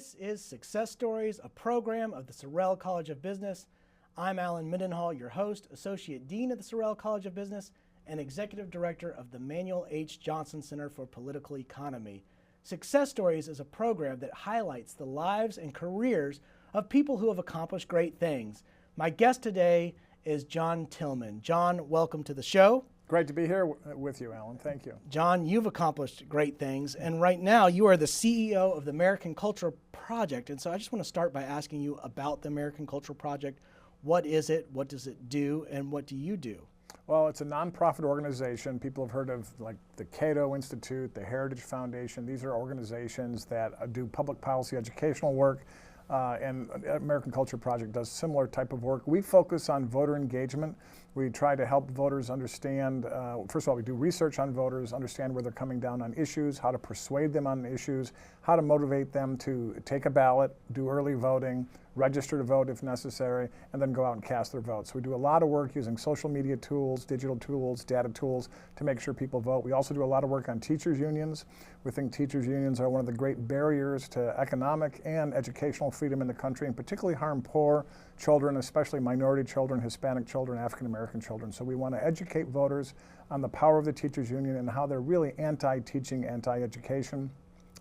This is Success Stories, a program of the Sorrell College of Business. I'm Alan Mendenhall, your host, Associate Dean of the Sorrell College of Business, and Executive Director of the Manuel H. Johnson Center for Political Economy. Success Stories is a program that highlights the lives and careers of people who have accomplished great things. My guest today is John Tillman. John, welcome to the show. Great to be here with you, Alan. Thank you. John, you've accomplished great things, and right now you are the CEO of the American Cultural Project. And so I just want to start by asking you about the American Cultural Project. What is it? What does it do? And what do you do? Well, it's a nonprofit organization. People have heard of like the Cato Institute, the Heritage Foundation. These are organizations that do public policy educational work. And American Culture Project does similar type of work. We focus on voter engagement. We try to help voters understand, first of all, we do research on voters, understand where they're coming down on issues, how to persuade them on issues, how to motivate them to take a ballot, do early voting, register to vote if necessary, and then go out and cast their votes. So we do a lot of work using social media tools, digital tools, data tools to make sure people vote. We also do a lot of work on teachers' unions. We think teachers' unions are one of the great barriers to economic and educational freedom in the country, and particularly harm poor children, especially minority children, Hispanic children, African-American children. So we want to educate voters on the power of the teachers' union and how they're really anti-teaching, anti-education.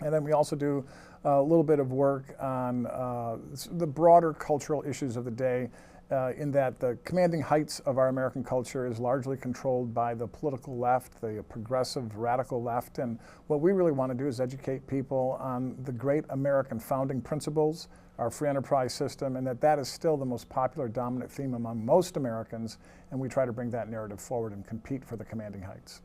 And then we also do a little bit of work on the broader cultural issues of the day, in that the commanding heights of our American culture is largely controlled by the political left, the progressive radical left. And what we really want to do is educate people on the great American founding principles, our free enterprise system, and that is still the most popular dominant theme among most Americans. And we try to bring that narrative forward and compete for the commanding heights.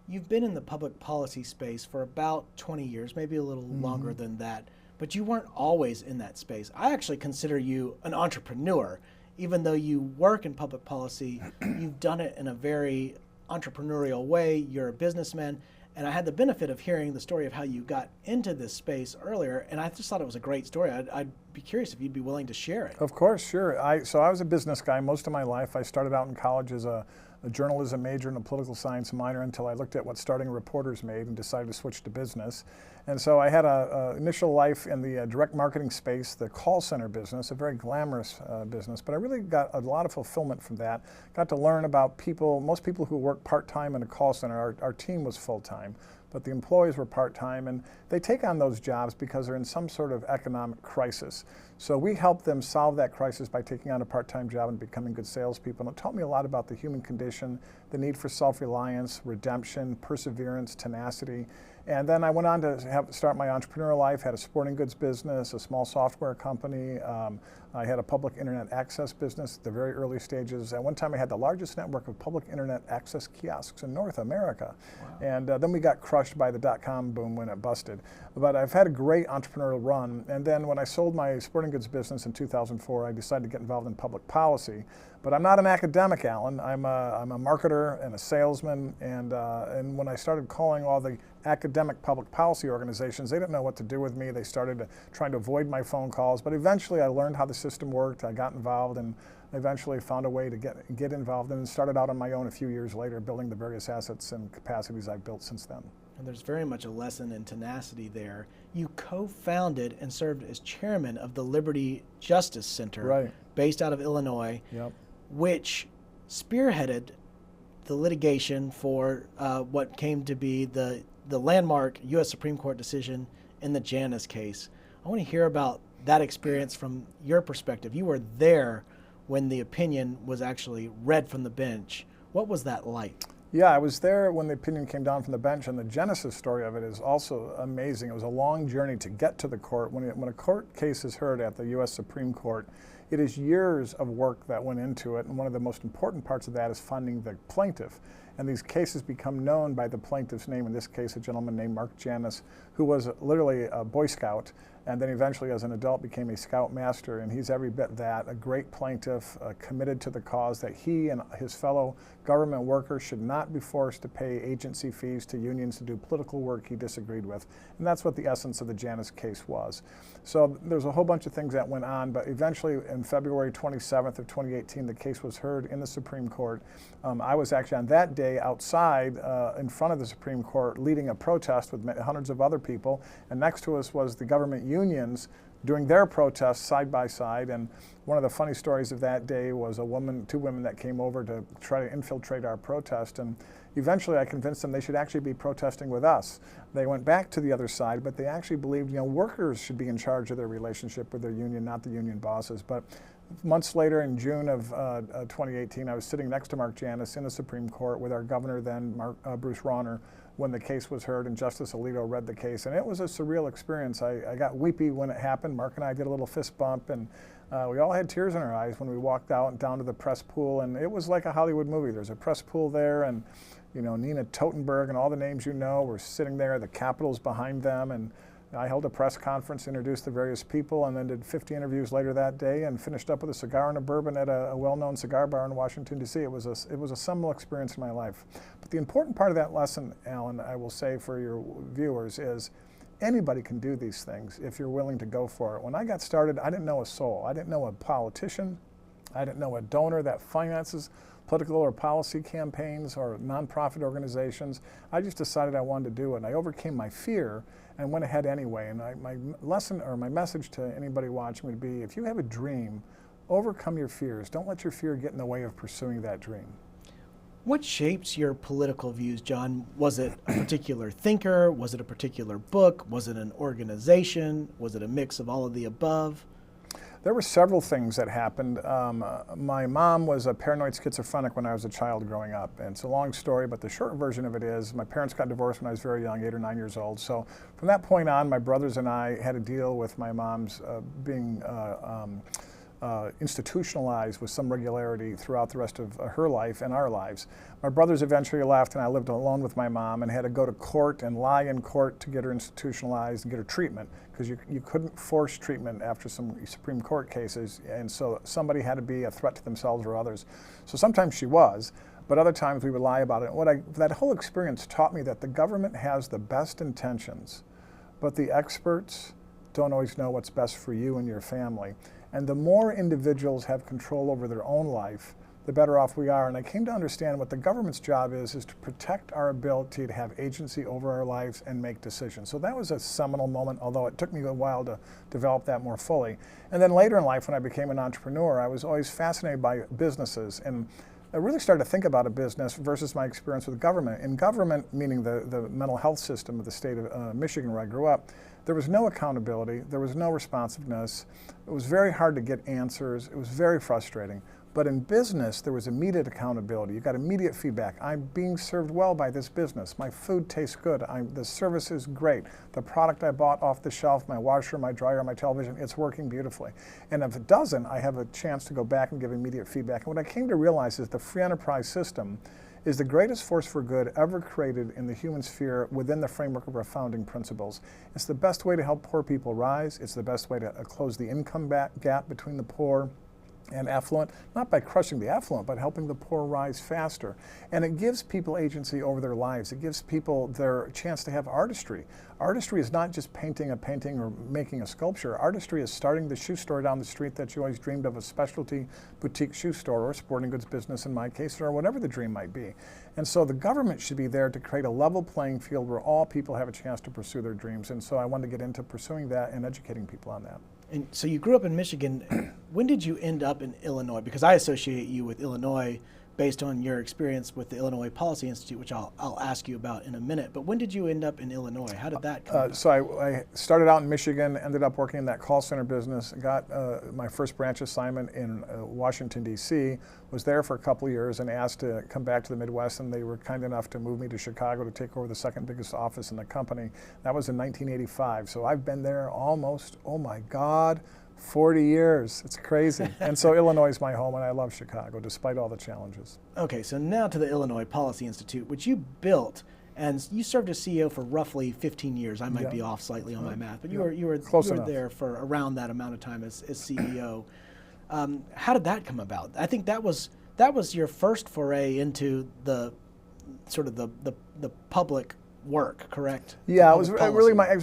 You've been in the public policy space for about 20 years, maybe a little longer than that, but you weren't always in that space. I actually consider you an entrepreneur. Even though you work in public policy, you've done it in a very entrepreneurial way. You're a businessman, and I had the benefit of hearing the story of how you got into this space earlier, and I just thought it was a great story. I'd be curious if you'd be willing to share it. Of course, sure. So I was a business guy most of my life. I started out in college as a journalism major and a political science minor until I looked at what starting reporters made and decided to switch to business. And so I had an initial life in the direct marketing space, the call center business, a very glamorous business, but I really got a lot of fulfillment from that. Got to learn about people, most people who work part-time in a call center, our team was full-time, but the employees were part-time, and they take on those jobs because they're in some sort of economic crisis. So we help them solve that crisis by taking on a part-time job and becoming good salespeople. And it taught me a lot about the human condition, the need for self-reliance, redemption, perseverance, tenacity. And then I went on to start my entrepreneurial life, had a sporting goods business, a small software company. I had a public internet access business at the very early stages. At one time I had the largest network of public internet access kiosks in North America. Wow. And then we got crushed by the dot-com boom when it busted. But I've had a great entrepreneurial run. And then when I sold my sporting goods business in 2004, I decided to get involved in public policy. But I'm not an academic, Alan. I'm a marketer and a salesman. And when I started calling all the academic public policy organizations, they didn't know what to do with me. They started trying to avoid my phone calls. But eventually I learned how the system worked. I got involved and eventually found a way to get involved, and started out on my own a few years later, building the various assets and capacities I've built since then. And there's very much a lesson in tenacity there. You co-founded and served as chairman of the Liberty Justice Center, based out of Illinois, which spearheaded the litigation for what came to be the landmark U.S. Supreme Court decision in the Janus case. I want to hear about that experience from your perspective. You were there when the opinion was actually read from the bench. What was that like? Yeah, I was there when the opinion came down from the bench, and the genesis story of it is also amazing. It was a long journey to get to the court. When a court case is heard at the U.S. Supreme Court, it is years of work that went into it, and one of the most important parts of that is finding the plaintiff. And these cases become known by the plaintiff's name, in this case a gentleman named Mark Janus, who was literally a Boy Scout, and then eventually as an adult became a Scout Master, and he's every bit that, a great plaintiff, committed to the cause that he and his fellow government workers should not be forced to pay agency fees to unions to do political work he disagreed with. And that's what the essence of the Janus case was. So there's a whole bunch of things that went on, but eventually in February 27th of 2018, the case was heard in the Supreme Court. I was actually on that day outside in front of the Supreme Court leading a protest with hundreds of other people, and next to us was the government unions doing their protests side by side. And one of the funny stories of that day was two women that came over to try to infiltrate our protest. And eventually I convinced them they should actually be protesting with us. They went back to the other side, but they actually believed, workers should be in charge of their relationship with their union, not the union bosses. But months later, in June of 2018, I was sitting next to Mark Janus in the Supreme Court with our governor then, Bruce Rauner, when the case was heard, and Justice Alito read the case. And it was a surreal experience. I got weepy when it happened. Mark and I did a little fist bump, and we all had tears in our eyes when we walked out and down to the press pool. And it was like a Hollywood movie. There's a press pool there, and Nina Totenberg and all the names were sitting there. The Capitol's behind them, and I held a press conference, introduced the various people, and then did 50 interviews later that day, and finished up with a cigar and a bourbon at a well-known cigar bar in Washington, D.C. It was a seminal experience in my life. But the important part of that lesson, Alan, I will say for your viewers, is anybody can do these things if you're willing to go for it. When I got started, I didn't know a soul. I didn't know a politician. I didn't know a donor that finances political or policy campaigns or nonprofit organizations. I just decided I wanted to do it, and I overcame my fear and went ahead anyway. And my lesson or my message to anybody watching would be, if you have a dream, overcome your fears. Don't let your fear get in the way of pursuing that dream. What shapes your political views, John? Was it a particular thinker? Was it a particular book? Was it an organization? Was it a mix of all of the above? There were several things that happened. My mom was a paranoid schizophrenic when I was a child growing up. And it's a long story, but the short version of it is my parents got divorced when I was very young, 8 or 9 years old. So from that point on, my brothers and I had to deal with my mom's being institutionalized with some regularity throughout the rest of her life and our lives. My brothers eventually left, and I lived alone with my mom and had to go to court and lie in court to get her institutionalized and get her treatment, because you couldn't force treatment after some Supreme Court cases, and so somebody had to be a threat to themselves or others. So sometimes she was, but other times we would lie about it. That whole experience taught me that the government has the best intentions, but the experts don't always know what's best for you and your family. And the more individuals have control over their own life, the better off we are. And I came to understand what the government's job is to protect our ability to have agency over our lives and make decisions. So that was a seminal moment, although it took me a while to develop that more fully. And then later in life, when I became an entrepreneur, I was always fascinated by businesses. And I really started to think about a business versus my experience with government. In government, meaning the mental health system of the state of Michigan, where I grew up, there was no accountability, there was no responsiveness. It was very hard to get answers. It was very frustrating. But in business, there was immediate accountability. You got immediate feedback. I'm being served well by this business. My food tastes good. The service is great. The product I bought off the shelf, my washer, my dryer, my television, it's working beautifully. And if it doesn't, I have a chance to go back and give immediate feedback. And what I came to realize is the free enterprise system is the greatest force for good ever created in the human sphere within the framework of our founding principles. It's the best way to help poor people rise. It's the best way to close the income gap between the poor and affluent, not by crushing the affluent, but helping the poor rise faster. And it gives people agency over their lives. It gives people their chance to have artistry. Artistry is not just painting a painting or making a sculpture. Artistry is starting the shoe store down the street that you always dreamed of, a specialty boutique shoe store or sporting goods business in my case, or whatever the dream might be. And so the government should be there to create a level playing field where all people have a chance to pursue their dreams. And so I wanted to get into pursuing that and educating people on that. And so you grew up in Michigan. When did you end up in Illinois? Because I associate you with Illinois based on your experience with the Illinois Policy Institute, which I'll ask you about in a minute. But when did you end up in Illinois? How did that come about? So I started out in Michigan, ended up working in that call center business, got my first branch assignment in Washington, D.C., was there for a couple of years and asked to come back to the Midwest, and they were kind enough to move me to Chicago to take over the second biggest office in the company. That was in 1985. So I've been there almost, oh my God, 40 years. It's crazy. And so Illinois is my home, and I love Chicago, despite all the challenges. Okay, so now to the Illinois Policy Institute, which you built, and you served as CEO for roughly 15 years. I might be off slightly on my math, but you were there for around that amount of time as CEO. How did that come about? I think that was your first foray into the sort of the public work, correct? Yeah, it was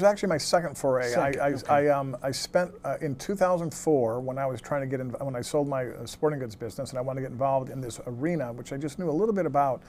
actually my second foray. I spent in 2004 when I was trying to when I sold my sporting goods business and I wanted to get involved in this arena, which I just knew a little bit about.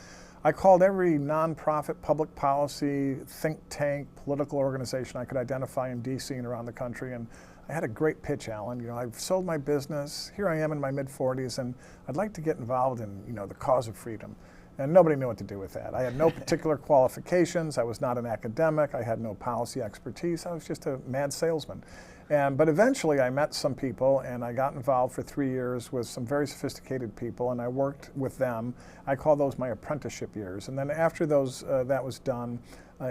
I called every nonprofit, public policy, think tank, political organization I could identify in D.C. and around the country, and I had a great pitch, Alan. You know, I've sold my business. Here I am in my mid-40s, and I'd like to get involved in, you know, the cause of freedom. And nobody knew what to do with that. I had no particular qualifications. I was not an academic. I had no policy expertise. I was just a mad salesman. But eventually I met some people, and I got involved for 3 years with some very sophisticated people, and I worked with them. I call those my apprenticeship years. And then after that was done,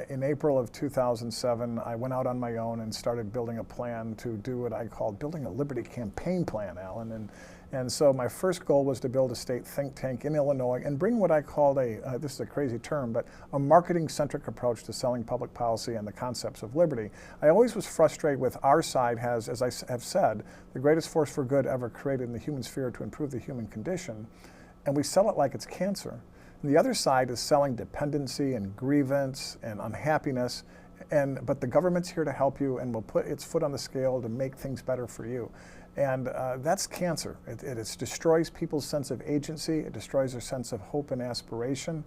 in April of 2007, I went out on my own and started building a plan to do what I called building a liberty campaign plan, Alan. And so my first goal was to build a state think tank in Illinois and bring what I called this is a crazy term, but a marketing-centric approach to selling public policy and the concepts of liberty. I always was frustrated with our side has, as I have said, the greatest force for good ever created in the human sphere to improve the human condition, and we sell it like it's cancer. And the other side is selling dependency and grievance and unhappiness, but the government's here to help you and will put its foot on the scale to make things better for you. And that's cancer. It destroys people's sense of agency. It destroys their sense of hope and aspiration.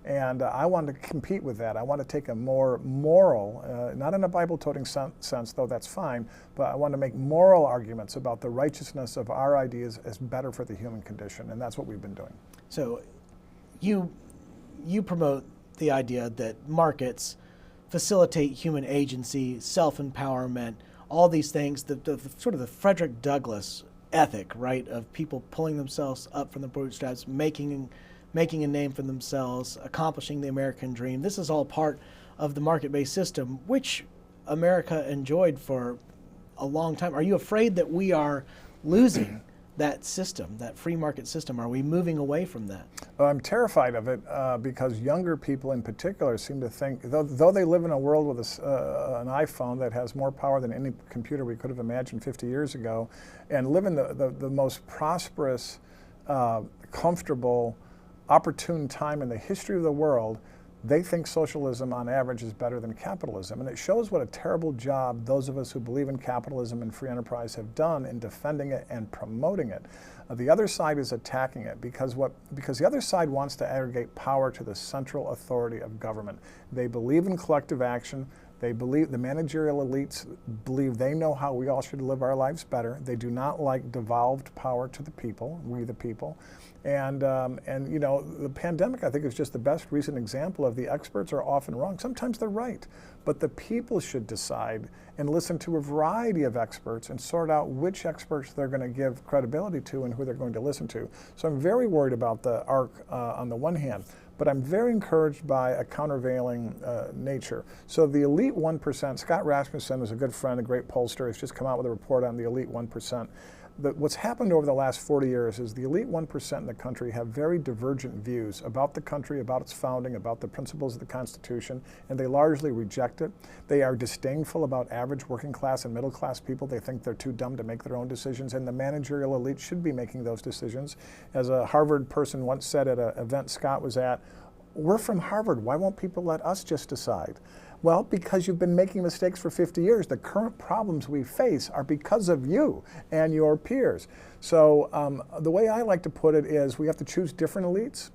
And I want to compete with that. I want to take a more moral, not in a Bible-toting sense, though that's fine, but I want to make moral arguments about the righteousness of our ideas as better for the human condition. And that's what we've been doing. So you promote the idea that markets facilitate human agency, self-empowerment, all these things, the sort of the Frederick Douglass ethic, right, of people pulling themselves up from the bootstraps, making a name for themselves, accomplishing the American dream. This is all part of the market-based system, which America enjoyed for a long time. Are you afraid that we are losing that system, that free market system? Are we moving away from that? I'm terrified of it because younger people in particular seem to think, though they live in a world with an iPhone that has more power than any computer we could have imagined 50 years ago, and live in the most prosperous, comfortable, opportune time in the history of the world, they think socialism on average is better than capitalism. And it shows what a terrible job those of us who believe in capitalism and free enterprise have done in defending it and promoting it. The other side is attacking it because the other side wants to aggregate power to the central authority of government. They believe in collective action. They believe, the managerial elites believe they know how we all should live our lives better. They do not like devolved power to the people, we the people. And you know, the pandemic, I think, is just the best recent example of the experts are often wrong. Sometimes they're right, but the people should decide and listen to a variety of experts and sort out which experts they're going to give credibility to and who they're going to listen to. So I'm very worried about the arc on the one hand, but I'm very encouraged by a countervailing nature. So the elite 1%, Scott Rasmussen was a good friend, a great pollster, has just come out with a report on the elite 1%. What's happened over the last 40 years is the elite 1% in the country have very divergent views about the country, about its founding, about the principles of the Constitution, and they largely reject it. They are disdainful about average working class and middle class people. They think they're too dumb to make their own decisions, and the managerial elite should be making those decisions. As a Harvard person once said at an event Scott was at, "We're from Harvard. Why won't people let us just decide?" Well, because you've been making mistakes for 50 years. The current problems we face are because of you and your peers. So the way I like to put it is we have to choose different elites.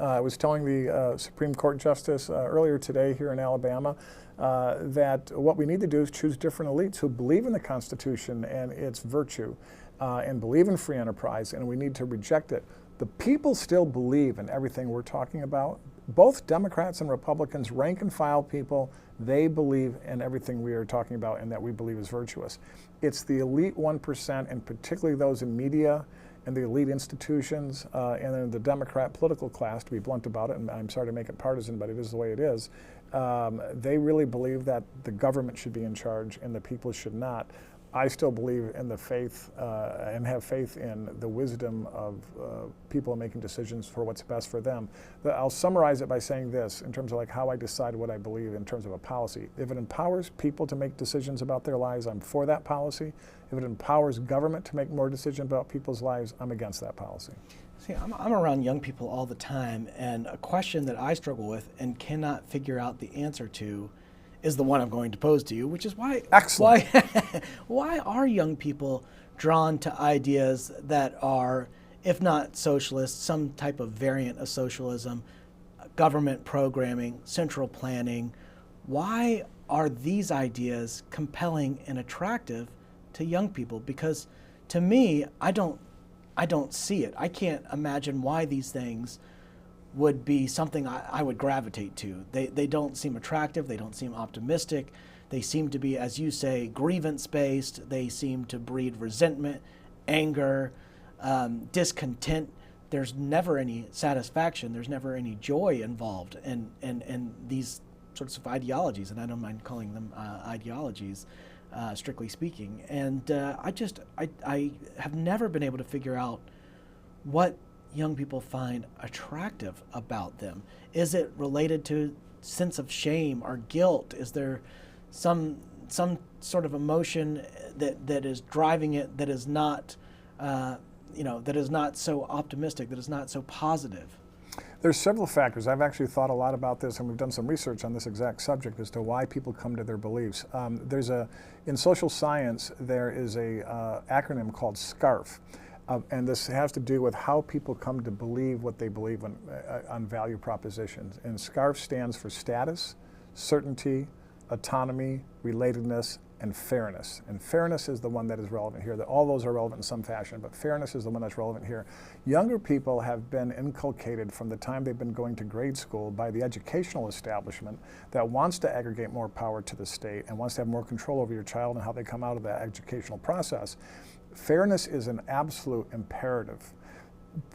I was telling the Supreme Court Justice earlier today here in Alabama that what we need to do is choose different elites who believe in the Constitution and its virtue and believe in free enterprise, and we need to reject it. The people still believe in everything we're talking about. Both Democrats and Republicans, rank and file people, they believe in everything we are talking about and that we believe is virtuous. It's the elite 1%, and particularly those in media and the elite institutions and then the Democrat political class, to be blunt about it, and I'm sorry to make it partisan, but it is the way it is, they really believe that the government should be in charge and the people should not. I still believe in the faith and have faith in the wisdom of people making decisions for what's best for them. I'll summarize it by saying this in terms of like how I decide what I believe in terms of a policy. If it empowers people to make decisions about their lives, I'm for that policy. If it empowers government to make more decisions about people's lives, I'm against that policy. See, I'm around young people all the time, and a question that I struggle with and cannot figure out the answer to is the one I'm going to pose to you, which is why why are young people drawn to ideas that are, if not socialist, some type of variant of socialism, government programming, central planning? Why are these ideas compelling and attractive to young people? Because to me, I don't see it. I can't imagine why these things would be something I would gravitate to. They don't seem attractive. They don't seem optimistic. They seem to be, as you say, grievance-based. They seem to breed resentment, anger, discontent. There's never any satisfaction. There's never any joy involved in these sorts of ideologies, and I don't mind calling them ideologies, strictly speaking. And I have never been able to figure out what young people find attractive about them. Is it related to sense of shame or guilt? Is there some sort of emotion that is driving it that is not that is not so optimistic, that is not so positive? There's several factors. I've actually thought a lot about this, and we've done some research on this exact subject as to why people come to their beliefs. In social science, there is a acronym called SCARF, and this has to do with how people come to believe what they believe on value propositions. And SCARF stands for status, certainty, autonomy, relatedness, and fairness. And fairness is the one that is relevant here. All those are relevant in some fashion, but fairness is the one that's relevant here. Younger people have been inculcated from the time they've been going to grade school by the educational establishment that wants to aggregate more power to the state and wants to have more control over your child and how they come out of that educational process. Fairness is an absolute imperative.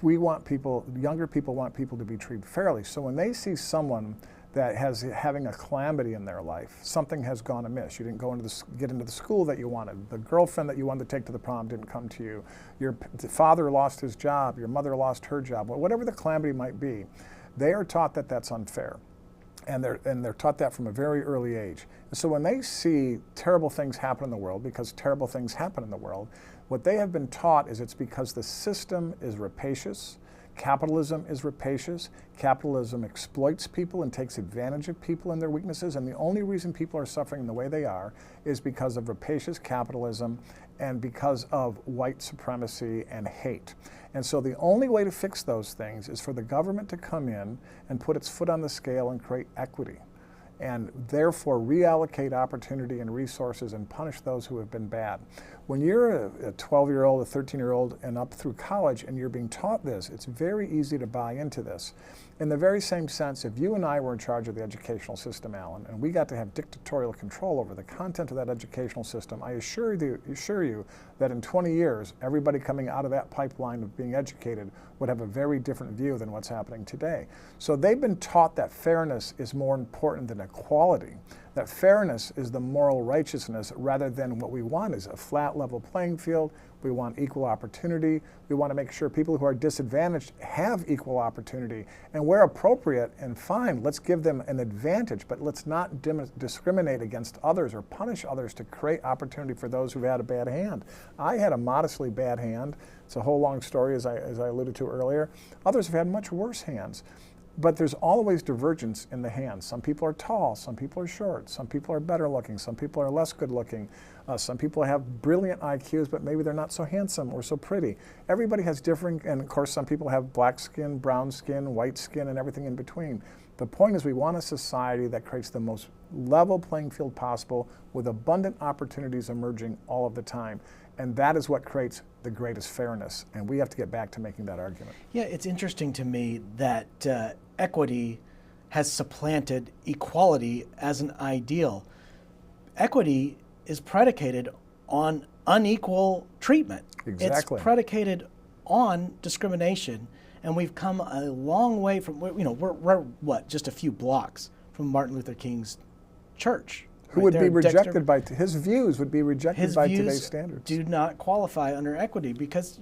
Younger people want people to be treated fairly. So when they see someone that having a calamity in their life, something has gone amiss. You didn't get into the school that you wanted. The girlfriend that you wanted to take to the prom didn't come to you. Your father lost his job. Your mother lost her job. Whatever the calamity might be, they are taught that that's unfair. And they're taught that from a very early age. And so when they see terrible things happen in the world, because terrible things happen in the world, what they have been taught is it's because the system is rapacious. Capitalism is rapacious. Capitalism exploits people and takes advantage of people and their weaknesses, and the only reason people are suffering the way they are is because of rapacious capitalism and because of white supremacy and hate. And so the only way to fix those things is for the government to come in and put its foot on the scale and create equity, and therefore reallocate opportunity and resources and punish those who have been bad. When you're a 12-year-old, a 13-year-old, and up through college, and you're being taught this, it's very easy to buy into this. In the very same sense, if you and I were in charge of the educational system, Alan, and we got to have dictatorial control over the content of that educational system, I assure you that in 20 years, everybody coming out of that pipeline of being educated would have a very different view than what's happening today. So they've been taught that fairness is more important than equality, that fairness is the moral righteousness rather than what we want is a flat level playing field. We want equal opportunity. We want to make sure people who are disadvantaged have equal opportunity. And where appropriate and fine, let's give them an advantage, but let's not discriminate against others or punish others to create opportunity for those who've had a bad hand. I had a modestly bad hand. It's a whole long story, as I alluded to earlier. Others have had much worse hands. But there's always divergence in the hands. Some people are tall, some people are short, some people are better looking, some people are less good looking. Some people have brilliant IQs, but maybe they're not so handsome or so pretty. Everybody has different, and of course some people have black skin, brown skin, white skin, and everything in between. The point is we want a society that creates the most level playing field possible with abundant opportunities emerging all of the time. And that is what creates the greatest fairness. And we have to get back to making that argument. Yeah, it's interesting to me that equity has supplanted equality as an ideal. Equity is predicated on unequal treatment. Exactly. It's predicated on discrimination. And we've come a long way from, we're what, just a few blocks from Martin Luther King's church. Who would be rejected by, his views would be rejected by today's standards. Do not qualify under equity because,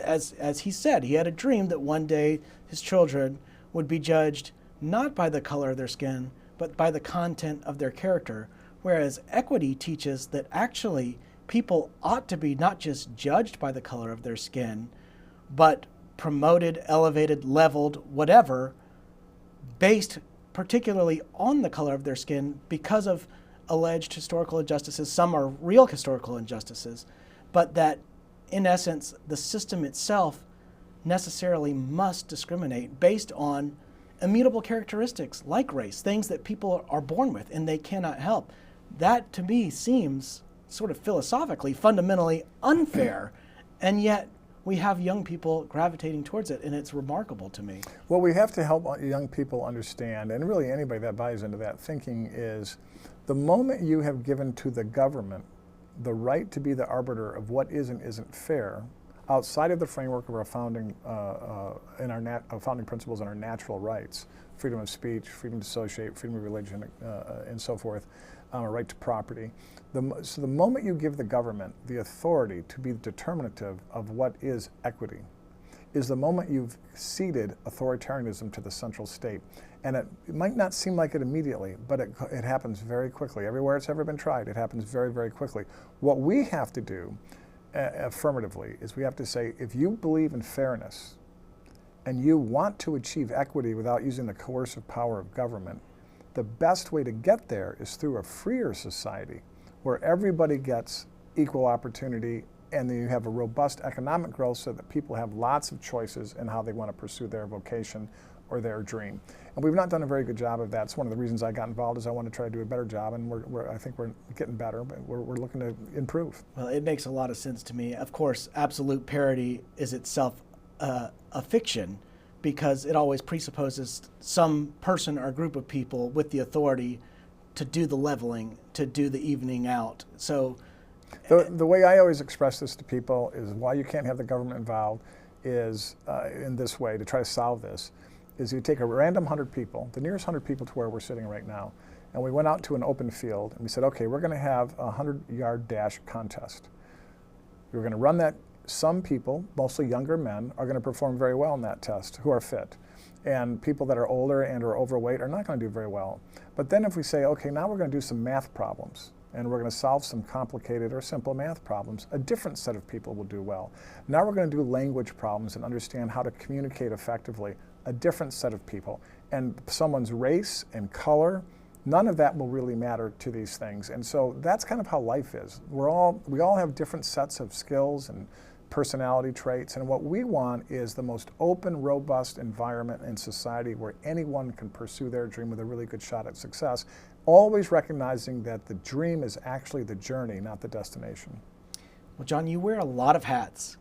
as he said, he had a dream that one day his children would be judged not by the color of their skin, but by the content of their character. Whereas equity teaches that actually people ought to be not just judged by the color of their skin, but promoted, elevated, leveled, whatever, based particularly on the color of their skin because of alleged historical injustices. Some are real historical injustices, but that in essence, the system itself necessarily must discriminate based on immutable characteristics like race, things that people are born with and they cannot help. That to me seems sort of philosophically, fundamentally unfair, and yet we have young people gravitating towards it, and it's remarkable to me. What we have to help young people understand, and really anybody that buys into that thinking, is the moment you have given to the government the right to be the arbiter of what is and isn't fair, outside of the framework of our founding principles and our natural rights, freedom of speech, freedom to associate, freedom of religion, and so forth, a right to property. So the moment you give the government the authority to be determinative of what is equity is the moment you've ceded authoritarianism to the central state. And it might not seem like it immediately, but it happens very quickly. Everywhere it's ever been tried, it happens very, very quickly. What we have to do affirmatively is we have to say, if you believe in fairness and you want to achieve equity without using the coercive power of government, the best way to get there is through a freer society where everybody gets equal opportunity and then you have a robust economic growth so that people have lots of choices in how they want to pursue their vocation or their dream. And we've not done a very good job of that. It's one of the reasons I got involved is I want to try to do a better job, and I think we're getting better, but we're looking to improve. Well, it makes a lot of sense to me. Of course, absolute parity is itself a fiction because it always presupposes some person or group of people with the authority to do the leveling, to do the evening out. So the way I always express this to people is why you can't have the government involved is in this way to try to solve this. Is you take a random 100 people, the nearest 100 people to where we're sitting right now, and we went out to an open field and we said, okay, we're going to have a 100-yard dash contest. We're going to run that. Some people, mostly younger men, are going to perform very well in that test who are fit. And people that are older and are overweight are not going to do very well. But then if we say, okay, now we're going to do some math problems, and we're going to solve some complicated or simple math problems, a different set of people will do well. Now we're going to do language problems and understand how to communicate effectively, a different set of people. And someone's race and color, none of that will really matter to these things. And so that's kind of how life is. We all have different sets of skills and personality traits, and what we want is the most open, robust environment in society where anyone can pursue their dream with a really good shot at success, always recognizing that the dream is actually the journey, not the destination. Well, John, you wear a lot of hats.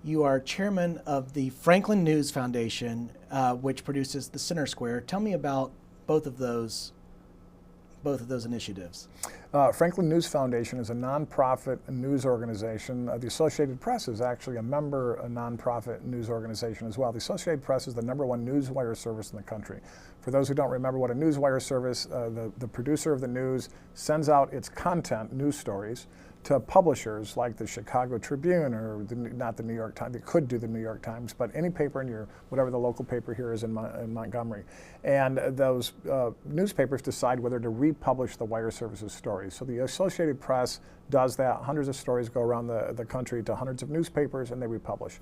You are chairman of the Franklin News Foundation, which produces the Center Square. Tell me about both of those initiatives. Franklin News Foundation is a nonprofit news organization. The Associated Press is actually a member, a nonprofit news organization as well. The Associated Press is the #1 newswire service in the country. For those who don't remember what a newswire service, the producer of the news sends out its content, news stories, to publishers like the Chicago Tribune or not the New York Times. They could do the New York Times, but any paper in whatever the local paper here is in Montgomery. And those newspapers decide whether to republish the wire services stories. So the Associated Press does that. Hundreds of stories go around the country to hundreds of newspapers, and they republish.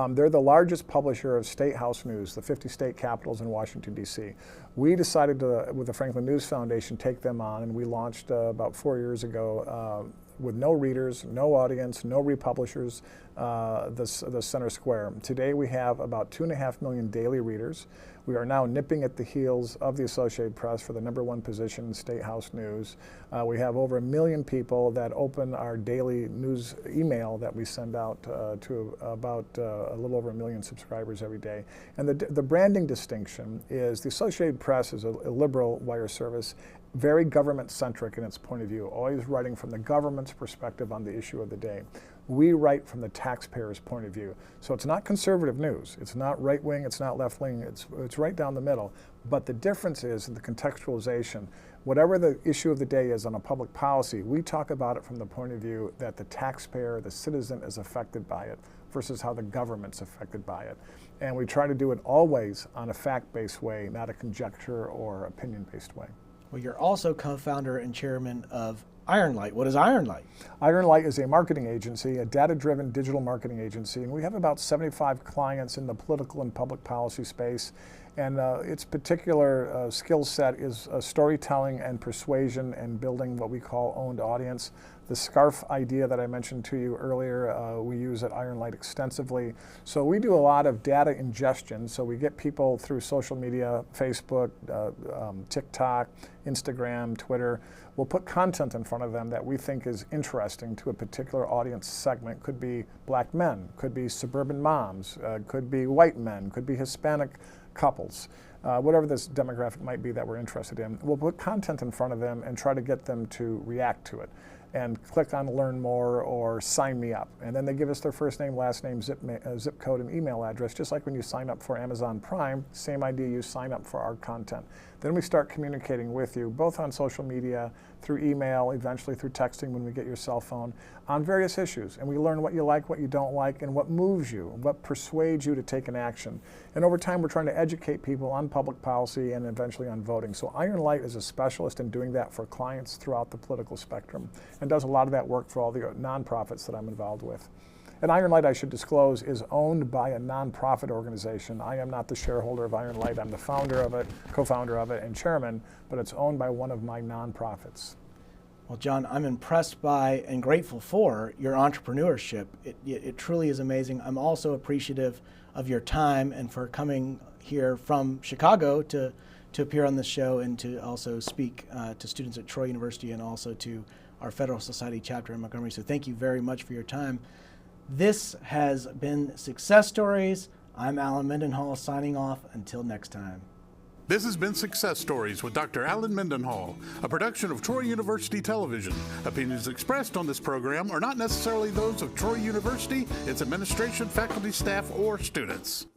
They're the largest publisher of state house news, the 50 state capitals in Washington, D.C. We decided to, with the Franklin News Foundation, take them on, and we launched about 4 years ago with no readers, no audience, no republishers, the Center Square. Today we have about 2.5 million daily readers. We are now nipping at the heels of the Associated Press for the #1 position in State House News. We have over 1 million people that open our daily news email that we send out to about a little over 1 million subscribers every day. And the branding distinction is the Associated Press is a liberal wire service, very government-centric in its point of view, always writing from the government's perspective on the issue of the day. We write from the taxpayer's point of view. So it's not conservative news. It's not right-wing, it's not left-wing, it's right down the middle. But the difference is in the contextualization. Whatever the issue of the day is on a public policy, we talk about it from the point of view that the taxpayer, the citizen, is affected by it versus how the government's affected by it. And we try to do it always on a fact-based way, not a conjecture or opinion-based way. Well, you're also co-founder and chairman of Ironlight. What is Ironlight? Ironlight is a marketing agency, a data-driven digital marketing agency, and we have about 75 clients in the political and public policy space. And its particular skill set is storytelling and persuasion and building what we call owned audience. The scarf idea that I mentioned to you earlier, we use at Iron Light extensively. So we do a lot of data ingestion. So we get people through social media, Facebook, TikTok, Instagram, Twitter. We'll put content in front of them that we think is interesting to a particular audience segment. Could be black men, could be suburban moms, could be white men, could be Hispanic couples. Whatever this demographic might be that we're interested in, we'll put content in front of them and try to get them to react to it and click on learn more or sign me up. And then they give us their first name, last name, zip code, and email address, just like when you sign up for Amazon Prime, same idea, you sign up for our content. Then we start communicating with you, both on social media, through email, eventually through texting when we get your cell phone, on various issues. And we learn what you like, what you don't like, and what moves you, what persuades you to take an action. And over time, we're trying to educate people on public policy and eventually on voting. So Iron Light is a specialist in doing that for clients throughout the political spectrum and does a lot of that work for all the nonprofits that I'm involved with. And Iron Light, I should disclose, is owned by a nonprofit organization. I am not the shareholder of Iron Light. I'm the founder of it, co-founder of it, and chairman, but it's owned by one of my nonprofits. Well, John, I'm impressed by and grateful for your entrepreneurship. It truly is amazing. I'm also appreciative of your time and for coming here from Chicago to appear on this show and to also speak to students at Troy University and also to our Federal Society chapter in Montgomery. So thank you very much for your time. This has been Success Stories. I'm Alan Mendenhall signing off. Until next time. This has been Success Stories with Dr. Alan Mendenhall, a production of Troy University Television. Opinions expressed on this program are not necessarily those of Troy University, its administration, faculty, staff, or students.